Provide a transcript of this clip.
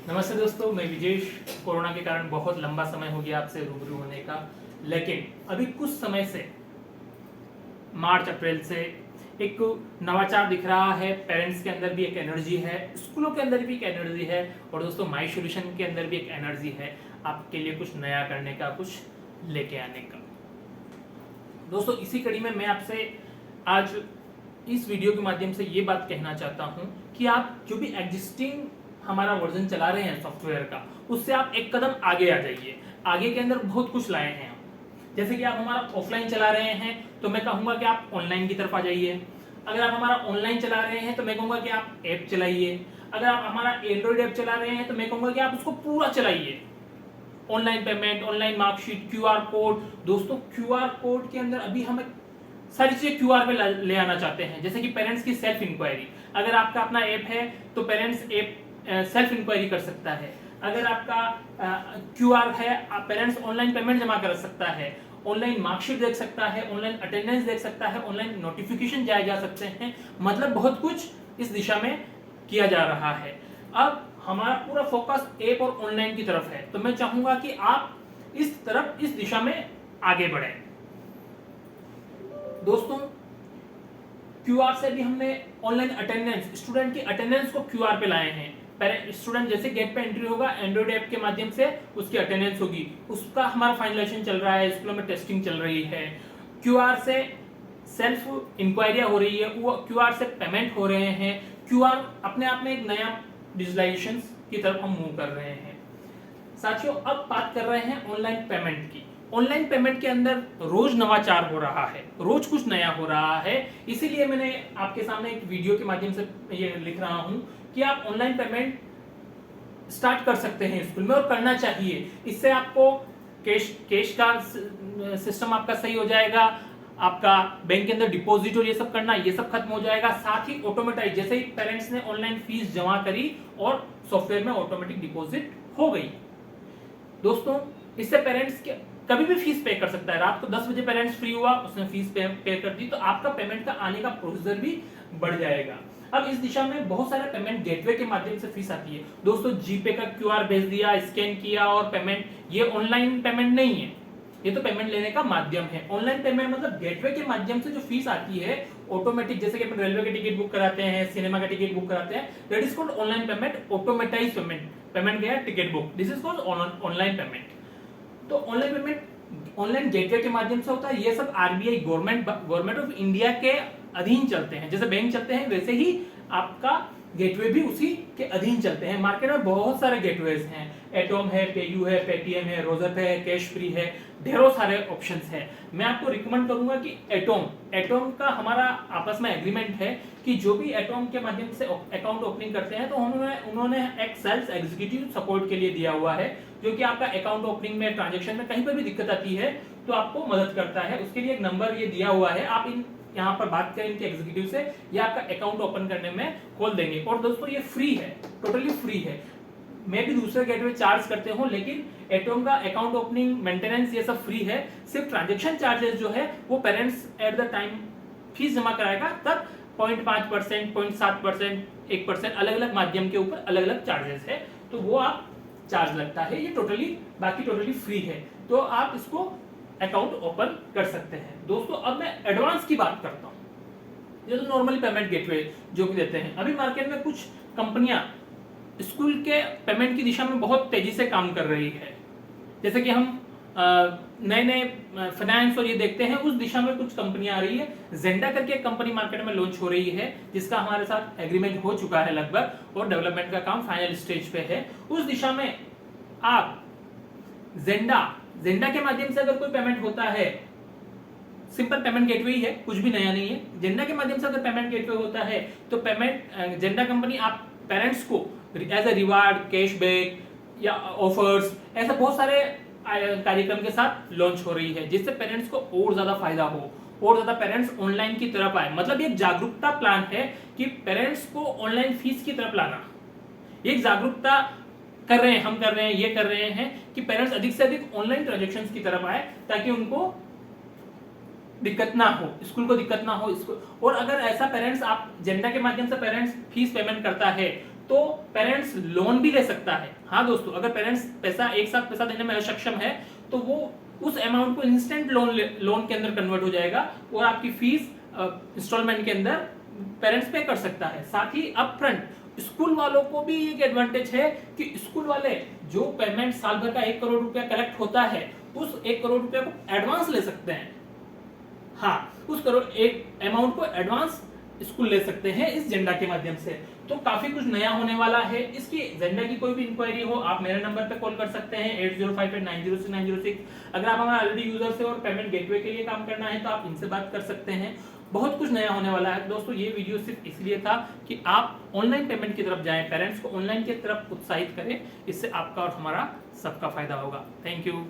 नमस्ते दोस्तों, मैं विजेश। कोरोना के कारण बहुत लंबा समय हो गया आपसे रूबरू होने का, लेकिन अभी कुछ समय से मार्च अप्रैल से एक नवाचार दिख रहा है। पेरेंट्स के अंदर भी एक एनर्जी है, स्कूलों के अंदर भी एक एनर्जी है, और दोस्तों माई सोल्यूशन के अंदर भी एक एनर्जी है आपके लिए कुछ नया करने का, कुछ लेके आने का। दोस्तों इसी कड़ी में मैं आपसे आज इस वीडियो के माध्यम से ये बात कहना चाहता हूँ कि आप जो भी एग्जिस्टिंग हमारा वर्जन चला रहे हैं सॉफ्टवेयर का, उससे आप एक कदम आगे आ जाइए। आगे के अंदर बहुत कुछ लाए हैं हम। जैसे कि आप हमारा ऑफलाइन चला रहे हैं तो मैं कहूँगा कि आप ऑनलाइन की तरफ आ जाइए। अगर आप हमारा ऑनलाइन चला रहे हैं तो मैं कहूँगा कि आप ऐप चलाइए। अगर आप हमारा एंड्रॉइड ऐप चला रहे हैं तो मैं कहूँगा कि आप उसको पूरा चलाइए। Online payment, online marksheet, QR code. दोस्तों क्यूआर कोड के अंदर अभी हम सारी चीजें क्यूआर पे ले आना चाहते हैं। जैसे कि पेरेंट्स की सेल्फ इंक्वायरी, अगर आपका अपना ऐप है तो पेरेंट्स ऐप सेल्फ इंक्वायरी कर सकता है। अगर आपका क्यूआर है, पेरेंट्स ऑनलाइन पेमेंट जमा कर सकता है, ऑनलाइन मार्कशीट देख सकता है, ऑनलाइन अटेंडेंस देख सकता है, ऑनलाइन नोटिफिकेशन जाए जा सकते हैं। मतलब बहुत कुछ इस दिशा में किया जा रहा है। अब हमारा पूरा फोकस ऐप और ऑनलाइन की तरफ है, तो मैं चाहूंगा कि आप इस तरफ, इस दिशा में आगे बढ़ें। दोस्तों क्यूआर से भी हमने ऑनलाइन अटेंडेंस, स्टूडेंट की अटेंडेंस को क्यूआर पे लाए हैं। स्टूडेंट जैसे गेट पे एंट्री होगा, एंड्रॉइड ऐप के माध्यम से उसकी अटेंडेंस होगी, उसका हमारा फाइनलाइजेशन चल रहा है, स्कूलों में टेस्टिंग चल रही है। क्यूआर से सेल्फ इंक्वायरिया हो रही है, वो क्यूआर से पेमेंट हो रहे हैं। क्यूआर अपने आप में एक नया डिजिटलाइजेशन की तरफ हम मूव कर रहे हैं। साथियों अब बात कर रहे हैं ऑनलाइन पेमेंट की। ऑनलाइन पेमेंट के अंदर रोज नवाचार हो रहा है, रोज कुछ नया हो रहा है। इसीलिए मैंने आपके सामने एक वीडियो के माध्यम से ये लिख रहा हूं कि आप ऑनलाइन पेमेंट स्टार्ट कर सकते हैं स्कूल में, और करना चाहिए। इससे आपको कैश का सिस्टम आपका सही हो जाएगा, आपका बैंक के अंदर डिपॉजिट और ये सब करना, ये सब खत्म हो जाएगा। साथ ही ऑटोमेटाइज, जैसे ही पेरेंट्स ने ऑनलाइन फीस जमा करी और सॉफ्टवेयर में ऑटोमेटिक डिपॉजिट हो गई। दोस्तों इससे पेरेंट्स कभी भी फीस पे कर सकता है। रात को 10 बजे पेरेंट्स फ्री हुआ, उसने फीस पे कर दी, तो आपका पेमेंट का आने का प्रोसीजर भी बढ़ जाएगा। अब इस दिशा में बहुत सारे पेमेंट गेटवे के माध्यम से फीस आती है। दोस्तों जीपे का क्यूआर भेज दिया, स्कैन किया और पेमेंट, ये ऑनलाइन पेमेंट नहीं है, ये तो पेमेंट लेने का माध्यम है। ऑनलाइन पेमेंट मतलब गेटवे के माध्यम से जो फीस आती है ऑटोमेटिक, जैसे कि अपन रेलवे की टिकट बुक कराते हैं, सिनेमा का टिकट बुक कराते हैं, that is called online payment, automatise payment. Payment गया, ticket book, this is called online payment. तो ऑनलाइन पेमेंट ऑनलाइन गेटवे के माध्यम से होता है। ये सब आरबीआई, गवर्नमेंट ऑफ इंडिया के अधीन चलते हैं। जैसे बैंक चलते हैं वैसे ही आपका गेटवे भी उसी के अधीन चलते हैं। मार्केट में बहुत सारे गेटवेज हैं, एटोम है, पेयू है, पेटीएम है, रोजर है, कैश फ्री है, ढेरों सारे ऑप्शंस हैं। मैं आपको रिकमेंड करूंगा कि एटोम का हमारा आपस में एग्रीमेंट है कि जो भी एटोम के माध्यम से अकाउंट ओपनिंग करते हैं तो उन्होंने एक सेल्स एग्जीक्यूटिव सपोर्ट के लिए दिया हुआ है, जो कि आपका अकाउंट ओपनिंग में, ट्रांजेक्शन में कहीं पर भी दिक्कत आती है तो आपको मदद करता है। उसके लिए एक नंबर ये दिया हुआ है, आप यहाँ पर बात करें इनके एग्जीक्यूटिव से, ये आपका अकाउंट ओपन करने में खोल देंगे। और दोस्तों ये फ्री है, टोटली फ्री है। मैं भी दूसरे गेटवे चार्ज करते हूँ, लेकिन एटोम का अकाउंट ओपनिंग, मेंटेनेंस ये सब फ्री है। सिर्फ ट्रांजेक्शन चार्जेस जो है वो parents at the time fees जमा कराएगा तब 0.5%, 0.7%, 1%, अलग अलग माध्यम के ऊपर अलग अलग चार्जेस है, तो वो आप चार्ज लगता है। ये टोटली, बाकी टोटली फ्री है, तो आप इसको अकाउंट ओपन कर सकते हैं। दोस्तों अब मैं एडवांस की बात करता हूं। ये तो नॉर्मली पेमेंट गेटवे जो भी देते हैं, अभी मार्केट में कुछ कंपनियां स्कूल के पेमेंट की दिशा में बहुत तेजी से काम कर रही है। जैसे कि हम नए नए फाइनेंस और ये देखते हैं, उस दिशा में कुछ कंपनियां आ रही है। जेंडा करके एक कंपनी मार्केट में लॉन्च हो रही है, जिसका हमारे साथ एग्रीमेंट हो चुका है लगभग, और डेवलपमेंट का काम फाइनल स्टेज पे है। उस दिशा में आप जेंडा के माध्यम से अगर कोई पेमेंट होता है, सिंपल पेमेंट गेटवे ही है, कुछ भी नया नहीं है। जेंडा के माध्यम से अगर पेमेंट गेटवे होता है तो पेमेंट जेंडा कंपनी आप पेरेंट्स को एज ए रिवार्ड, कैशबैक या ऑफर्स, ऐसे बहुत सारे कार्यक्रम के साथ लॉन्च हो रही है, जिससे पेरेंट्स को और ज्यादा फायदा हो, और ज्यादा पेरेंट्स ऑनलाइन की तरफ आए। मतलब ये जागरूकता प्लान है कि पेरेंट्स को ऑनलाइन फीस की तरफ लाना। एक जागरूकता कर रहे हैं, हम कर रहे हैं, ये कर रहे हैं कि पेरेंट्स अधिक से अधिक ऑनलाइन ट्रांजैक्शंस की तरफ आए, ताकि उनको दिक्कत ना हो, स्कूल को दिक्कत ना हो। और अगर ऐसा पेरेंट्स, आप जेंडा के माध्यम से पेरेंट्स फीस पेमेंट करता है तो पेरेंट्स लोन भी ले सकता है। हाँ दोस्तों, अगर पेरेंट्स पैसा एक साथ पैसा देने में अक्षम है तो वो उस अमाउंट को इंस्टेंट लोन के अंदर कन्वर्ट हो जाएगा और आपकी फीस इंस्टॉलमेंट के अंदर पेरेंट्स पे कर सकता है। साथ ही अपफ्रंट स्कूल वालों को भी एक एडवांटेज है कि स्कूल वाले जो पेमेंट साल भर का 1 करोड़ रुपया कलेक्ट होता है उस 1 करोड़ रुपया को एडवांस ले सकते हैं। हाँ, उस करोड़ एक अमाउंट को एडवांस स्कूल ले सकते हैं इस जेंडा के माध्यम से। तो काफी कुछ नया होने वाला है। इसकी जेंडा की कोई भी इंक्वायरी हो आप मेरे नंबर पे कॉल कर सकते हैं 8058906906। अगर आप हमारे ऑलरेडी यूजर से और पेमेंट गेटवे के लिए काम करना है तो आप इनसे बात कर सकते हैं। बहुत कुछ नया होने वाला है दोस्तों। ये वीडियो सिर्फ इसलिए था कि आप ऑनलाइन पेमेंट की तरफ जाएं, पेरेंट्स को ऑनलाइन की तरफ उत्साहित करें। इससे आपका और हमारा सबका फायदा होगा। Thank you.